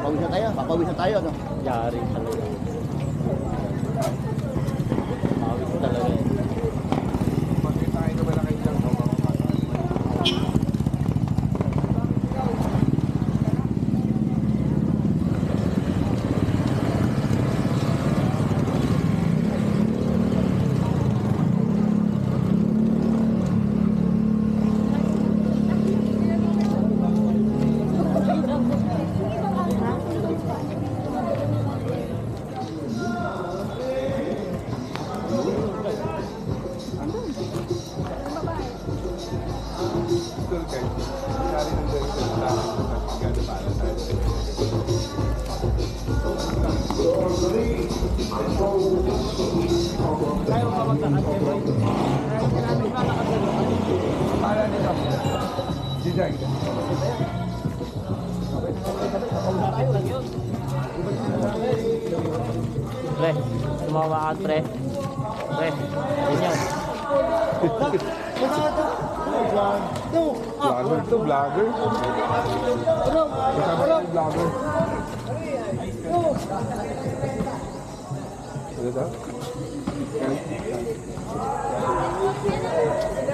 Papawis na tayo, no? Yari talaga. Pawis talaga eh. Magkitahin naman na kayo dyan. Pre, sumawa ka pre. Pre, ganyan. Vlogger to, vlogger. Kasama yung vlogger. Ano daw?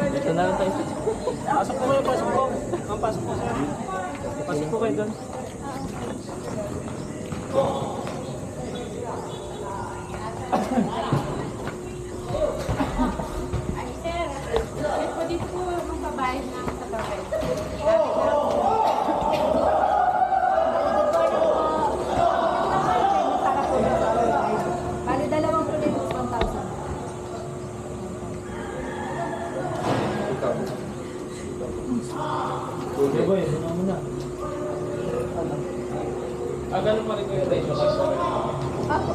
Dito na lang tayo. Pasok po kayo, pasok po. Pasok po sir. Pasok po kayo doon. Ay, sir. Pwede po magbabayad na sa papel. Bali, dalawang po din 1,000. Okay boy, ano mo na? Ganun pa rin kayo tayo. Opo.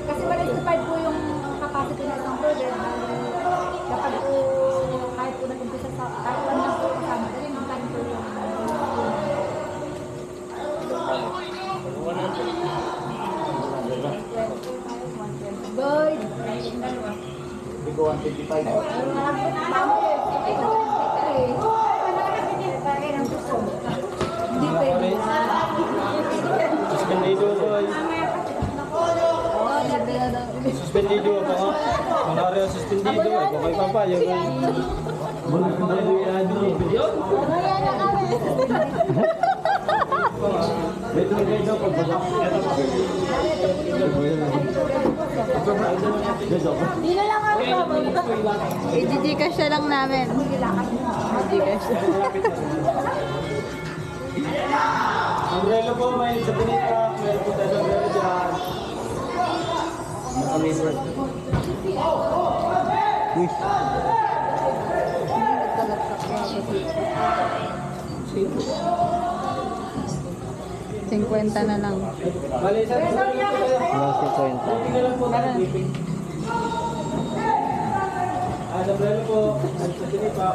Kasi ma-rectified po yung capacity ng isang border. Kapag po, kahit po nag-umpisa sa, kahit po lang po kasama, dali magkano po yung Good. Hindi ko 155. Ito, hindi pwede. Suspendido boy. Suspendido ako ha. Manari ang suspendido eh. Kung kayo papayag ay. Wait lang kayo daw pagbaga. Dito lang ako. I-Gcash siya lang namin. I-Gcash. Umbrella po, may sa pinita. Meron po tayo sa umbrella dyan. Naka-labor. Uy. 50 na lang. Bali, sir. Wala 50. Tingnan lang po. Sa umbrella po. Sa pinita.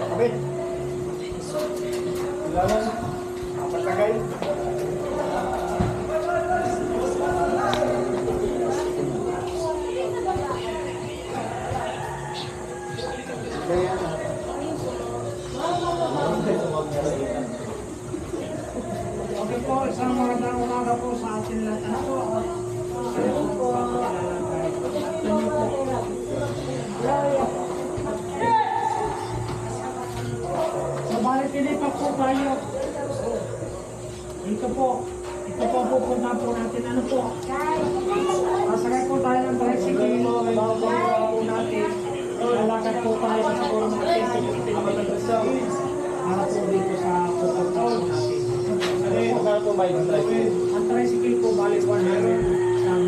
Kapit. Kailangan. Patagay. Okay po, isang magandang umaga po sa atin lahat. Ano po? Sa balik pilipat po tayo. Ito po pupunta po natin. Ano po? Masakay po tayo ng tricycle. Bago po natin. Lalakad po tayo sa siguro natin. Para po dito sa pupunta po natin. Magkano po may tricycle? Ang tricycle po balik 100 isang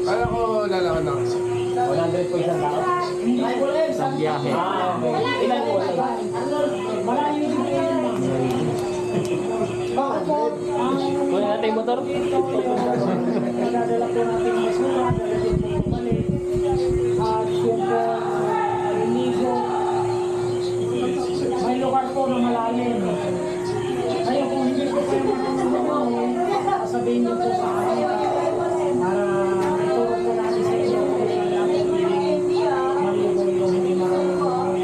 Kala ko lalakad lang. 100 po isang tao. Isang biyahe. Ilan po? Malayo din po yun, ma'am. Bakit po? Kunin natin yung motor. Nadadala po natin yung basura, dalasin po yung balik. At yung po, inigo. May lugar po na malalim. Kaya kung hindi po kayo matulungan, sabihin niyo po sa akin para ituro po natin sa inyo kung saan natin maligo yung hindi marunong.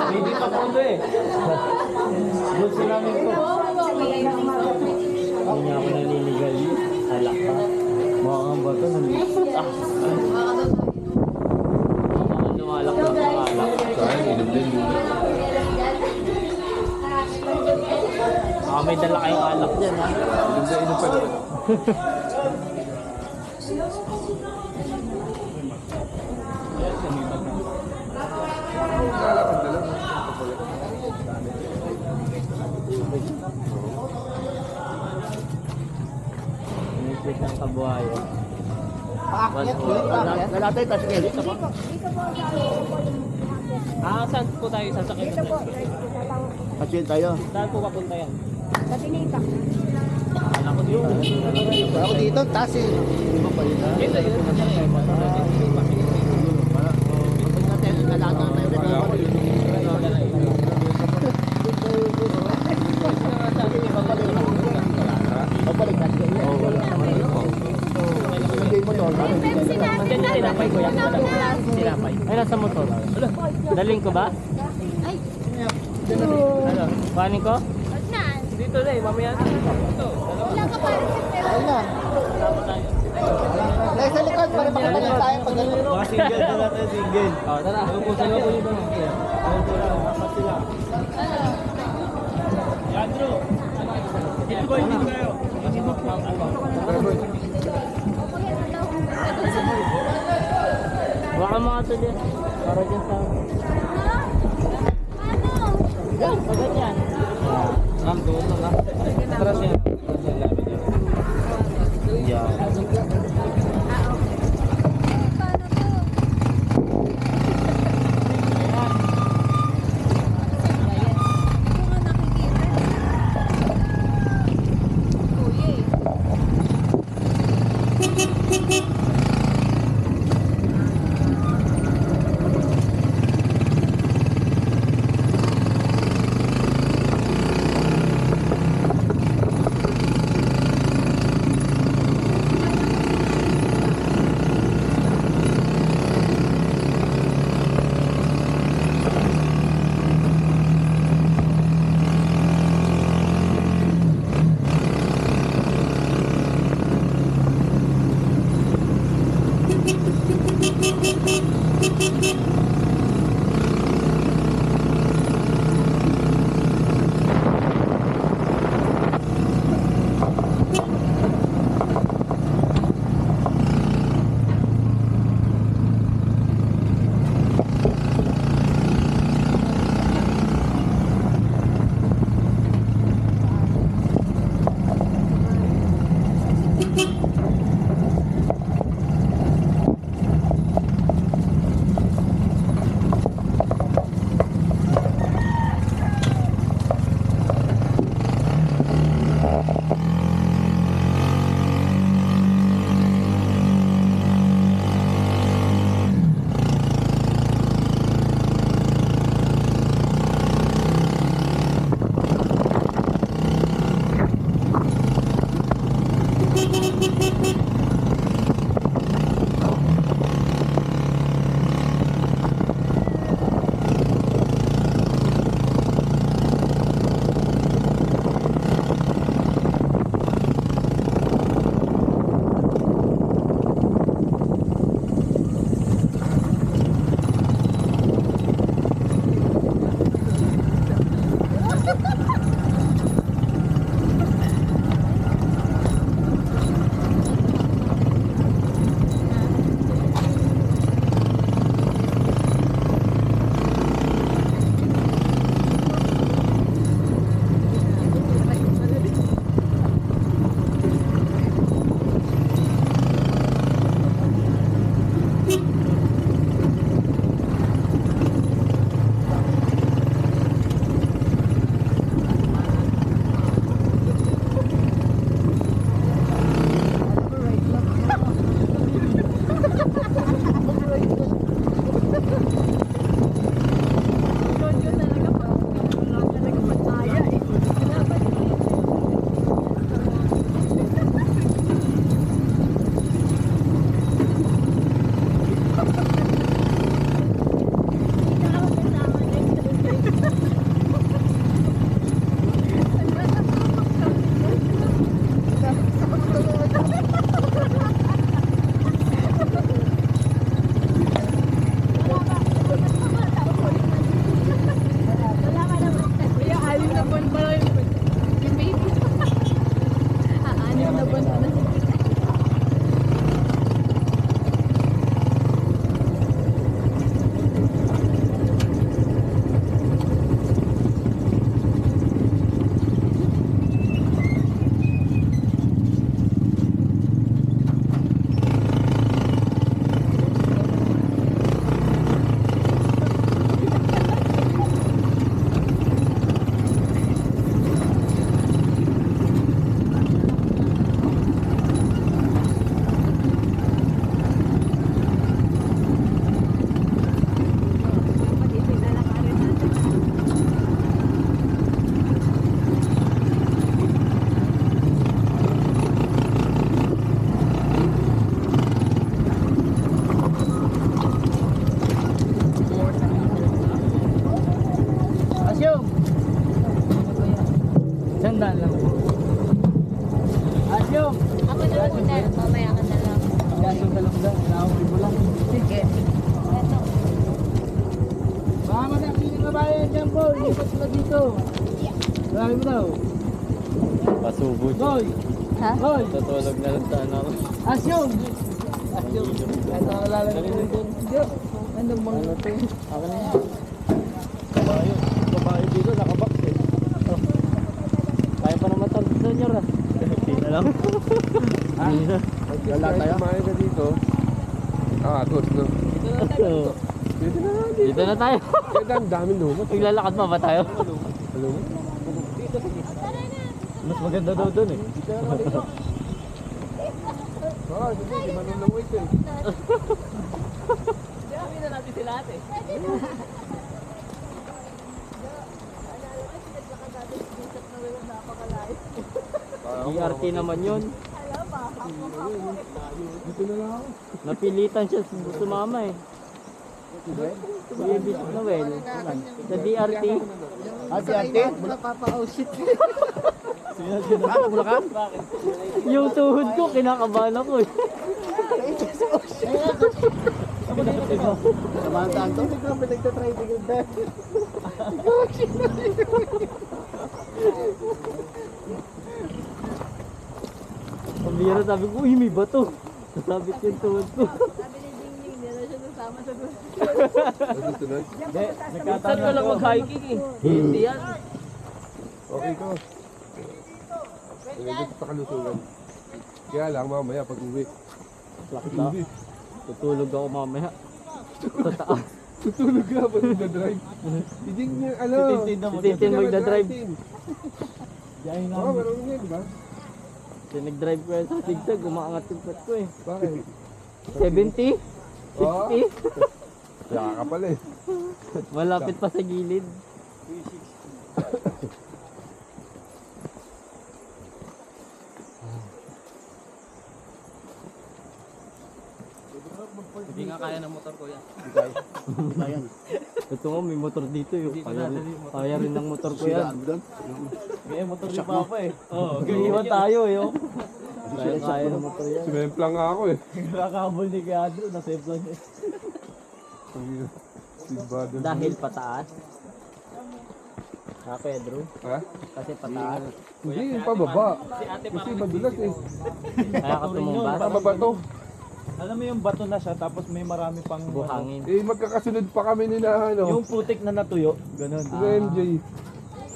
Hindi pa po ito eh. Gusto namin po. Hindi niya ako naninigal. Alak pa. Mukhang ba ito? Lumalak na pangalak. Saan? Inom din. May dala kayong alak dyan ha. Inom pa doon. Lalakad na lang. Inipit ng kabuhayan. Paakyat, paakyat. Nalatay, tapos ngayon. Dito po tayo po yung Saan po tayo sasakit? dito po, tatawag. Pasyal tayo. Saan po papunta yan? Sa Binita. Alam ko dito. Ako dito, taas eh. Iba pa yun. Ito, ito. Kapag natin, nalatay tayo ulit. Babalik natin kayo. Hindi mo doon. Diyan yung tinapay ko yan. Tinapay. Ay, nasa motor. Daling ko ba? Ano? Kuhanin ko? Dito na eh, mamaya. Ito. Ayun na. Dahil sa likod, para makabalik tayo pag gano'n. Mga single na natin, single. Tara, ano po sila po dito? Apat sila. Yandro! Dito ba hindi kayo? Baka mga ito din. Para dyan sa... Yan, pagkat yan. Ma'am, doon na lang. Tara siya. Yan. Dahan-dahan lang. Asyong! Ako na lang muna. Mamaya ka na lang. Asyong dalawang nakahuli mo lang. Sige. Ito. Baka magkakili ka ba yan dyan, Paul? Lipat sila dito. Marami mo daw. Pasubod. Boy! Ha? Boy! Tutulog na lang sa anak. Asyong! Asyong! Ito ang lalagay mo dito. Ano mo? Ano ito? Ako na yan. Babae dito, nakabox eh. Kaya pa naman ito, Junior ah. Hindi na lang. Wala tayo. Kumain ka dito. Agos, no? Dito na tayo. Kaya ang daming lumot. Maglalakad pa ba tayo? Alam mo? Mas maganda daw doon eh. Oo, hindi manunong wait eh. Hindi na natin sila ate. DRT naman yun. Dito na lang ako. Napilitan siya sumama eh. Kuya Bishop Noel. Sa DRT. Ah, si ate? Wala papaka-shit. Wala ka? Yung tuhod ko, kinakabahan ako eh. Samahan to. Grabe nagtatricycle dahil. Ang bira, sabi ko, uy, may bato. Nasabit yung tuhod ko. Sabi ni Ding Ding, hindi na siya nasama sa gusto. Dito na. Saan ko lang mag-hiking eh. Hindi yan. Okay ko. Gusto sa kalusugan. Kaya lang mamaya pag uwi. Lakta. Tutulog ako mamaya. Sa taas. Tutulog ka pag nag-drive. Hindi niya, ano. Si Tintin magdadrive. Oo, meron niya, di ba? Kasi nag-drive ko yan sa zigzag, umaangat yung pet ko eh. Bakit? 70? Oo. 60? Kaya ka pala eh. Malapit pa sa gilid. Hindi nga kaya ng motor ko yan. Ito nga, may motor dito yun. Kaya rin ng motor ko yan. May motor ni Papa eh. Oo, Iiwan tayo eh. Oh. Kaya ng motor yan. Sumemplang nga ako eh. Nakakabol ni Gado, nasave lang eh. Sibado. Dahil pataas. Ha, Pedro? Ha? Kasi pataas. Hindi, yung pababa. Kasi madulas eh. Kaya ka tumumba. Pababa to. Alam mo yung bato na siya, tapos may marami pang Buhangin. Eh, magkakasunod pa kami nila, ano. Yung putik na natuyo, ganun. Sa MJ.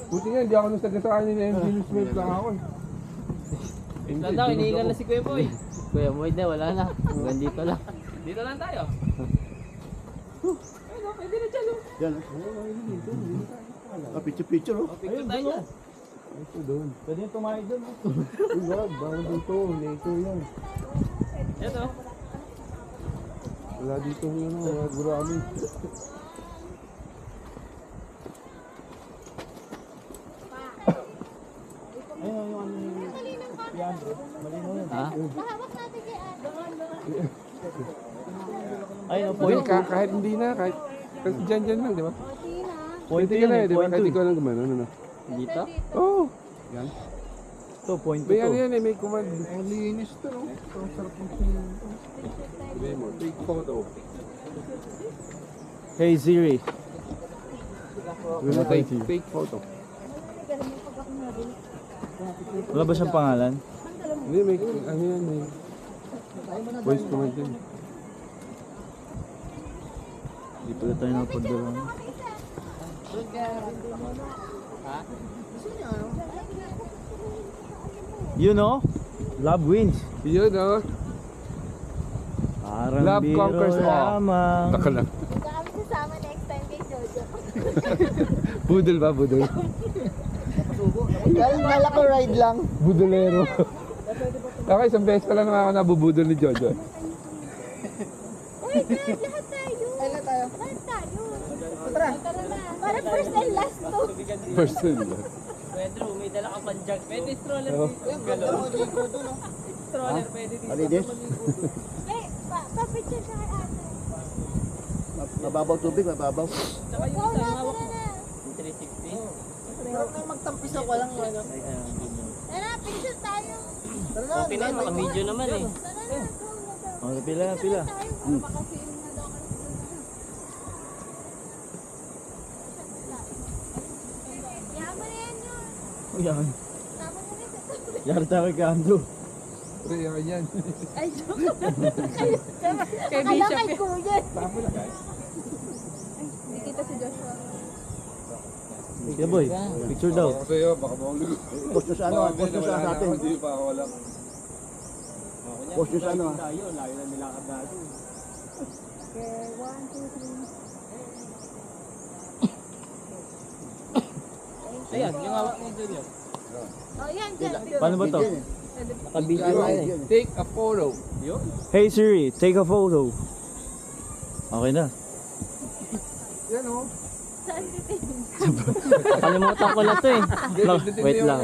Buti nga, hindi ako nasagasaan ni MJ. Nusmelt lang ako eh. MJ, Tanda, tulog iniigal ako. na si Kuya Boy. Kuya Boy, na, wala na. Hanggang dito lang. Dito lang tayo. Yan. Ah, picture-picture oh. Picture tayo. Ito doon. Pwede yung tumayo doon. Uy, wag. Bawal dito. Nature yan. Ito. Wala dito yung ano, mga gurami. Ayun yung ano yung Leandro. Malinaw yun. Ha? Mahawak natin kay Adam. Ayun, Hindi, point kahit hindi na, kahit kasi dyan lang, di ba? Tina. Point Pwede ka yun na eh, eh, di ba? point Kahit 2. ikaw lang gumano, ano. Dito? Oo. Oh, yan. Ito, point 2 May to. ano yan eh, may command. Ang linis to, no? Ang sarap ng tingin. Sabi mo, take photo. Hey Siri. Wala take photo. Wala ba siyang pangalan? Hindi, may, ano yan, may voice command yan. Hindi pala tayo napagdalang. You know? Love wins. Yun, oh. Parang Love biro conquers all. lamang. Taka lang. Kami sasama next time kay Jojo. Budol ba, budol? Kala ko ride lang. Budolero. Okay, isang beses pa lang naman ako nabubudol ni Jojo. Uy, Dad, lahat tayo. Ay, lahat tayo. Lahat tayo. Tara. Tara na. Para first and last to. Person. Pedro, may dala ka pang jug. Pwede stroller Oh. dito. Stroller, pwede dito. Palinis. Eh, pa-picture siya kay ate. Mababaw tubig, mababaw. Saka yung Go isa, na, yung hawak tara mo. na. Yung 360. Magtampis ako lang yun. Tara, picture tayo. Okay na, naka-video naman eh. Oh, pila, pila. Yaman na yan yun. Yan. Tama na rin. Yan tayo kay Andrew. Pre, yan yan. Ay, joke. Akala kay Kuya. Hindi kita si Joshua. Yeah, boy. Picture daw. Ako sa'yo, baka mahulog. Post nyo sa ano, post nyo sa atin. Hindi pa ako wala. Post nyo sa ano. Tayo, layo na nilakad natin. Okay, 1, 2, 3. Ayan, yung hawak mo dun yun. Oh, yan, dyan. Paano ba to? Naka-video na eh. Take a photo. Hey Siri, take a photo. Okay na. Yan o. Saan titin? Nakalimutan ko na to eh. Wait lang.